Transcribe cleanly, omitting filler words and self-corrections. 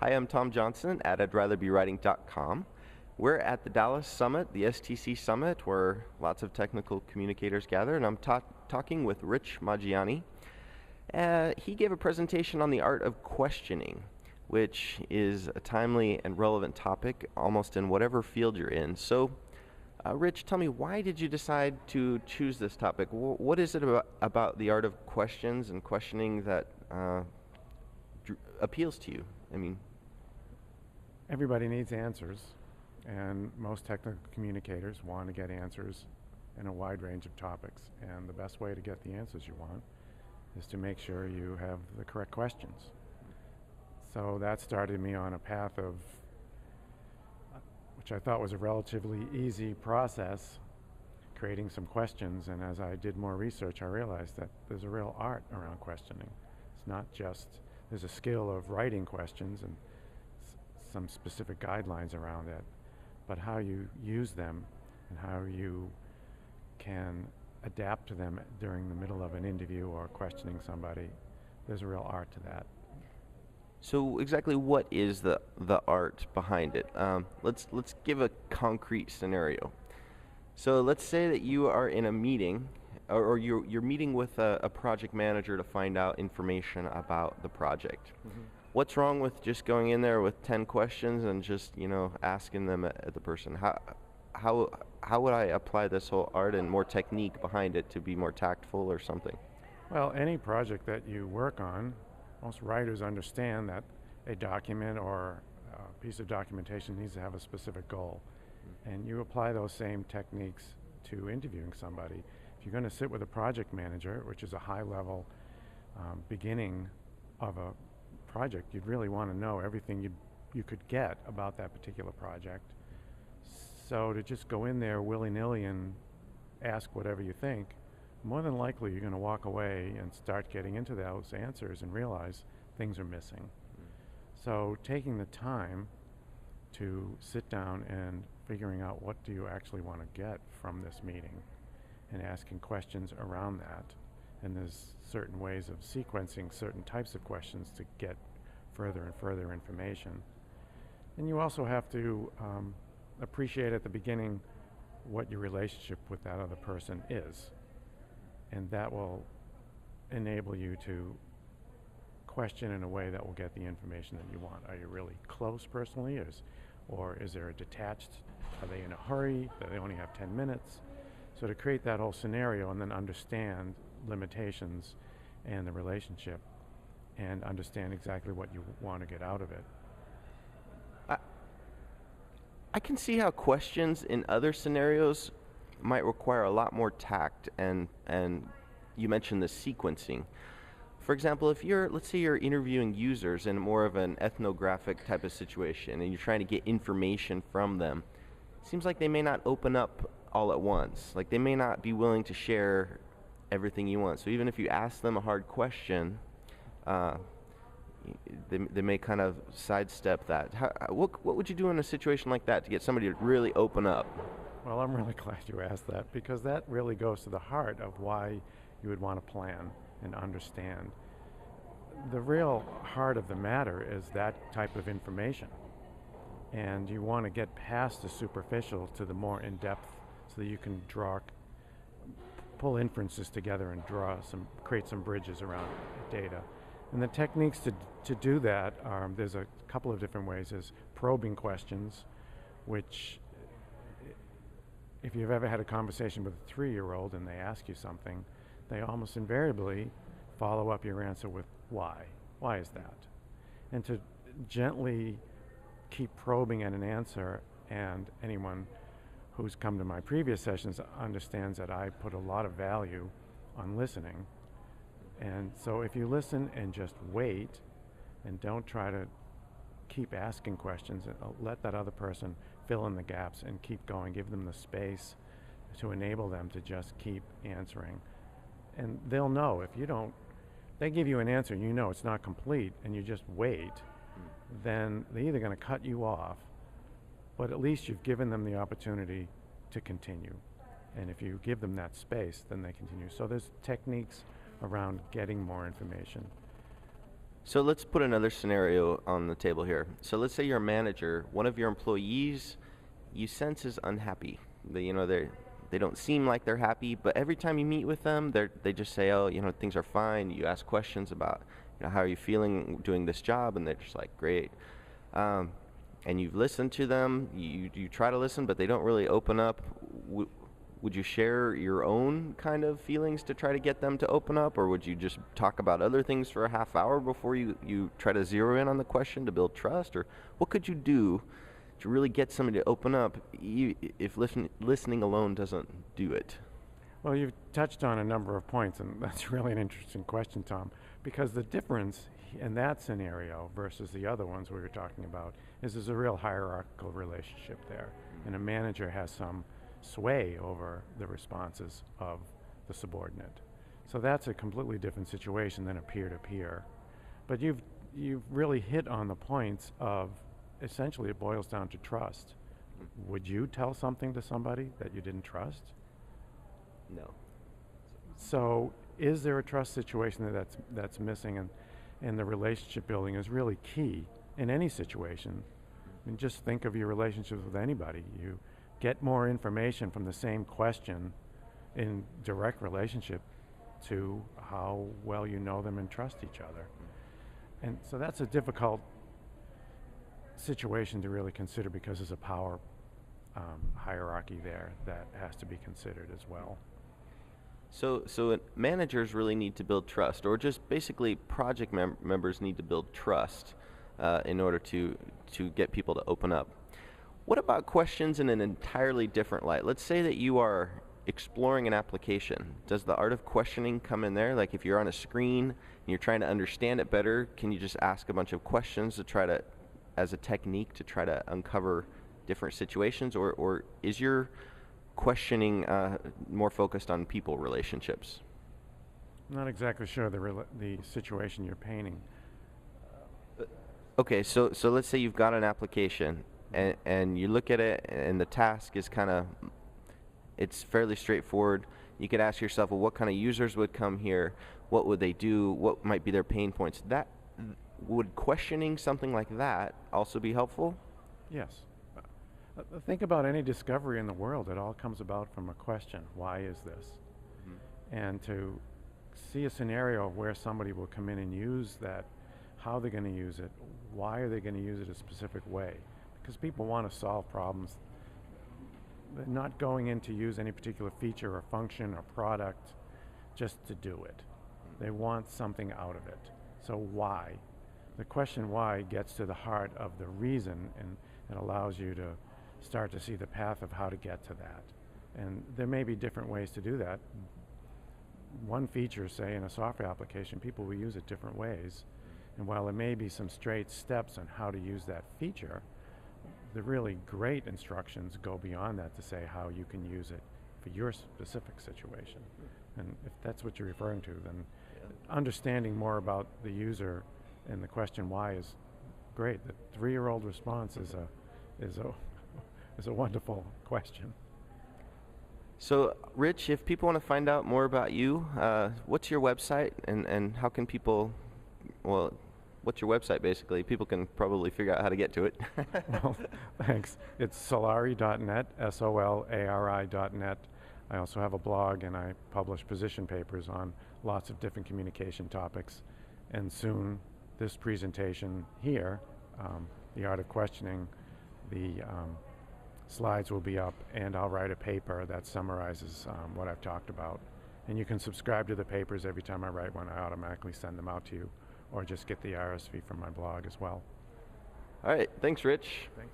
Hi, I'm Tom Johnson at I'dRatherBeWriting.com. We're at the Dallas Summit, the STC Summit, where lots of technical communicators gather, and I'm talking with Rich Maggiani. He gave a presentation on the art of questioning, which is a timely and relevant topic almost in whatever field you're in. So, Rich, tell me, why did you decide to choose this topic? What is it about the art of questions and questioning that appeals to you? I mean, everybody needs answers, and most technical communicators want to get answers in a wide range of topics, and the best way to get the answers you want is to make sure you have the correct questions. So that started me on a path of, which I thought was a relatively easy process, creating some questions, and as I did more research I realized that there's a real art around questioning. It's not just, there's a skill of writing questions and some specific guidelines around it, but how you use them and how you can adapt to them during the middle of an interview or questioning somebody, there's a real art to that. So exactly what is the art behind it? Let's give a concrete scenario. So let's say that you are in a meeting, or you're meeting with a project manager to find out information about the project. Mm-hmm. What's wrong with just going in there with 10 questions and just, asking them at the person? How would I apply this whole art and more technique behind it to be more tactful or something? Well, any project that you work on, most writers understand that a document or a piece of documentation needs to have a specific goal. And you apply those same techniques to interviewing somebody. If you're going to sit with a project manager, which is a high-level beginning of a project, you'd really want to know everything you could get about that particular project. So to just go in there willy-nilly and ask whatever you think, more than likely you're going to walk away and start getting into those answers and realize things are missing. So taking the time to sit down and figuring out what do you actually want to get from this meeting and asking questions around that. And there's certain ways of sequencing certain types of questions to get further and further information. And you also have to appreciate at the beginning what your relationship with that other person is. And that will enable you to question in a way that will get the information that you want. Are you really close personally? Or is there a detached? Are they in a hurry? Do they only have 10 minutes? So to create that whole scenario and then understand limitations and the relationship and understand exactly what you want to get out of it. I can see how questions in other scenarios might require a lot more tact, and you mentioned the sequencing. For example, if let's say you're interviewing users in more of an ethnographic type of situation and you're trying to get information from them, it seems like they may not open up all at once. Like they may not be willing to share everything you want. So even if you ask them a hard question, they may kind of sidestep that. What would you do in a situation like that to get somebody to really open up? Well, I'm really glad you asked that, because that really goes to the heart of why you would want to plan and understand. The real heart of the matter is that type of information. And you want to get past the superficial to the more in-depth so that you can pull inferences together and create some bridges around data. And the techniques to do that, there's a couple of different ways. There's probing questions, which if you've ever had a conversation with a 3-year-old and they ask you something, they almost invariably follow up your answer with why. Why is that? And to gently keep probing at an answer, and anyone who's come to my previous sessions understands that I put a lot of value on listening. And so if you listen and just wait and don't try to keep asking questions, and let that other person fill in the gaps and keep going, give them the space to enable them to just keep answering. And they'll know if you don't, they give you an answer and you know it's not complete and you just wait, then they're either going to cut you off, but at least you've given them the opportunity to continue. And if you give them that space, then they continue. So there's techniques around getting more information. So let's put another scenario on the table here. So let's say you're a manager, one of your employees you sense is unhappy. They don't seem like they're happy, but every time you meet with them, they just say, "Oh, things are fine." You ask questions about, how are you feeling doing this job, and they're just like, "Great." Um, and you've listened to them. You try to listen, but they don't really open up. Would you share your own kind of feelings to try to get them to open up, or would you just talk about other things for a half hour before you try to zero in on the question to build trust? Or what could you do to really get somebody to open up if listening alone doesn't do it? Well, you've touched on a number of points, and that's really an interesting question, Tom, because the difference in that scenario versus the other ones we were talking about is there's a real hierarchical relationship there, and a manager has some sway over the responses of the subordinate. So that's a completely different situation than a peer-to-peer. But you've really hit on the points of, essentially it boils down to trust. Would you tell something to somebody that you didn't trust? No. So is there a trust situation that's missing, and the relationship building is really key in any situation. I mean, just think of your relationships with anybody. You get more information from the same question in direct relationship to how well you know them and trust each other. And so that's a difficult situation to really consider because there's a power hierarchy there that has to be considered as well. So managers really need to build trust, or just basically project members need to build trust in order to get people to open up. What about questions in an entirely different light? Let's say that you are exploring an application. Does the art of questioning come in there? Like if you're on a screen and you're trying to understand it better, can you just ask a bunch of questions to try to, as a technique, to try to uncover different situations, or is your questioning more focused on people relationships? I'm not exactly sure the situation you're painting. Okay, so let's say you've got an application and you look at it and the task is it's fairly straightforward. You could ask yourself, well, what kind of users would come here? What would they do? What might be their pain points? Would questioning something like that also be helpful? Yes. Think about any discovery in the world. It all comes about from a question. Why is this? Mm-hmm. And to see a scenario where somebody will come in and use that, how they're going to use it, why are they going to use it a specific way? Because people want to solve problems. They're not going in to use any particular feature or function or product just to do it. They want something out of it. So why? The question why gets to the heart of the reason, and it allows you to start to see the path of how to get to that. And there may be different ways to do that. One feature, say in a software application, people will use it different ways. And while there may be some straight steps on how to use that feature, the really great instructions go beyond that to say how you can use it for your specific situation. And if that's what you're referring to, then understanding more about the user and the question why is great. The 3-year-old response is a wonderful question. So, Rich, if people want to find out more about you, what's your website, and how can people, well, what's your website basically? People can probably figure out how to get to it. Well, thanks. It's solari.net, solari.net. I also have a blog, and I publish position papers on lots of different communication topics. And soon, this presentation here, The Art of Questioning, the slides will be up, and I'll write a paper that summarizes what I've talked about. And you can subscribe to the papers. Every time I write one, I automatically send them out to you, or just get the RSV from my blog as well. All right. Thanks, Rich. Thanks.